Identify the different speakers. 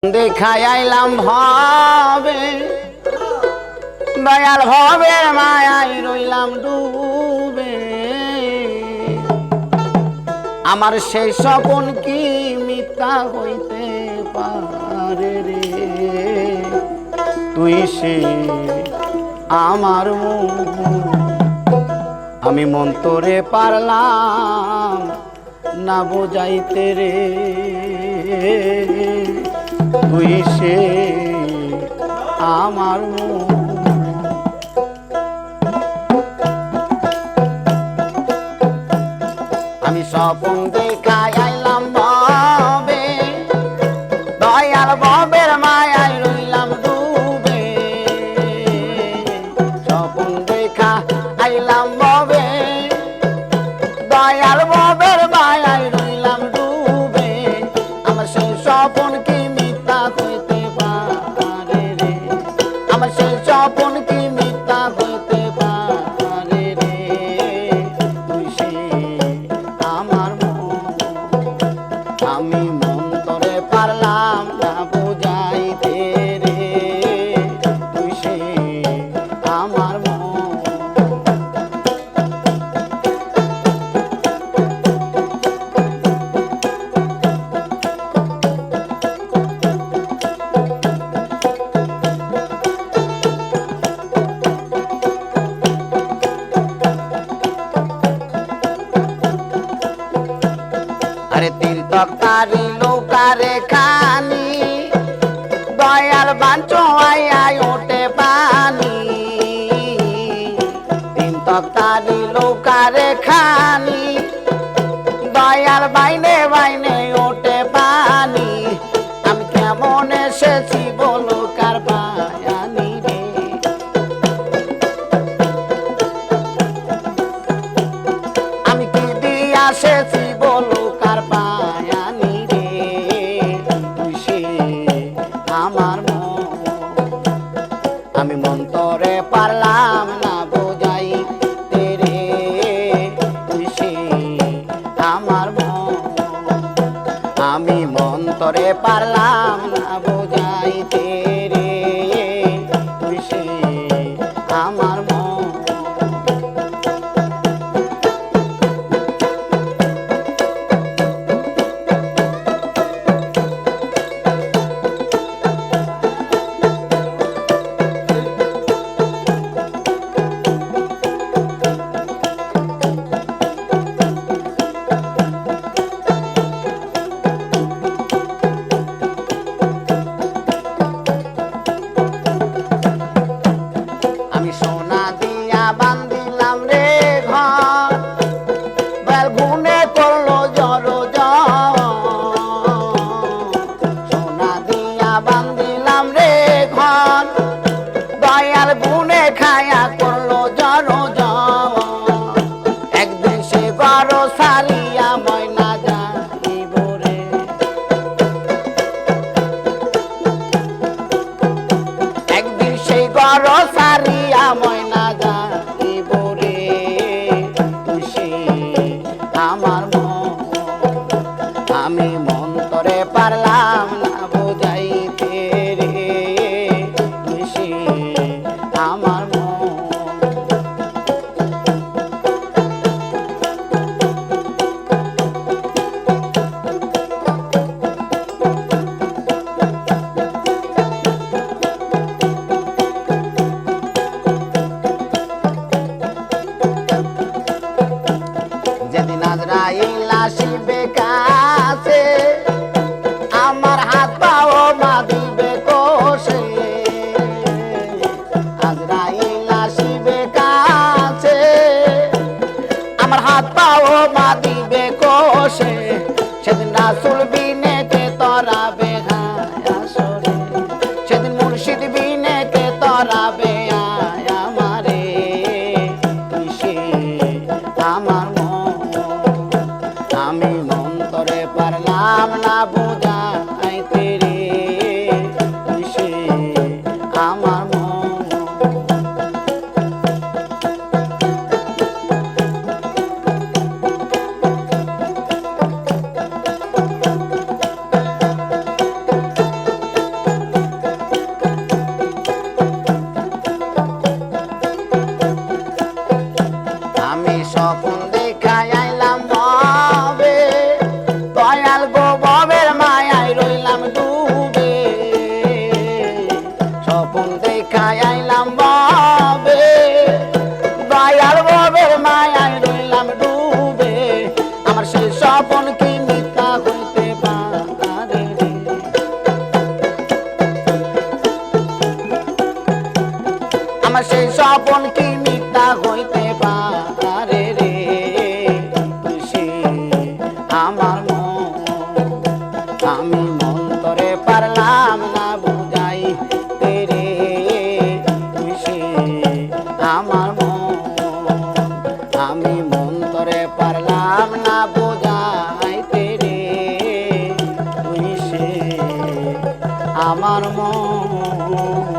Speaker 1: দেখাই আইলাম ভবে দয়াল ভবের মায়ায় রইলাম ডুবে। আমার সেই স্বপন কি মিথ্যা হইতে পারে রে? তুই সে আমার মন, আমি মন্তরে পারলাম না বোঝাইতে রে। তুই সে আমার মন। আমি স্বপন দেখাই আইলাম ভবে দয়াল ভবের মায়ায় রইলাম ডুবে। স্বপন দেখা আইলাম ভবে দয়াল ভবের মায়ায় রইলাম ডুবে। আমার সেই স্বপন কি মিথ্যা হইতে পারে রে? আমার সেই স্বপন কি মিথ্যা হইতে পারে রে? তুই সে আমার মন, আমি মন্তরে পারলাম না বুঝাইতে রে। তুই সে আমার মন। আরে তীর্থকারী লোকারে খানি দয়াল বাঞ্চো আই ওঠে পানি। তীর্থকারী লোকারে খানি দয়াল বাইনে বাইনে ওঠে পানি। আমি কেমন এসেছি বলো কার বায়ানি রে? আমি কি দিয়ে এসেছি বলো কার বায়ানি রে? তুই সে আমার মন, আমি মন্তরে পারলাম না বোঝাইতে রে। তুই সে আমার মন, আমি মন্তরে পারলাম না বোঝাইতে রে। তুই সে আমার মন। ডুবে স্বপন দেখায় আইলাম বাবে দয়াল ববের মায়ায় রইলাম ডুবে আমার সেই স্বপন কি মিথ্যা হইতে পারে রে আমার সেই স্বপন কি মিথ্যা হইতে পারে রে সে আমার মন আমি মন্তরে পারলাম না বুঝাই তেরে সে আমার মন আমি মন্তরে পারলাম না বুঝাই তেরে তুই সে আমার মন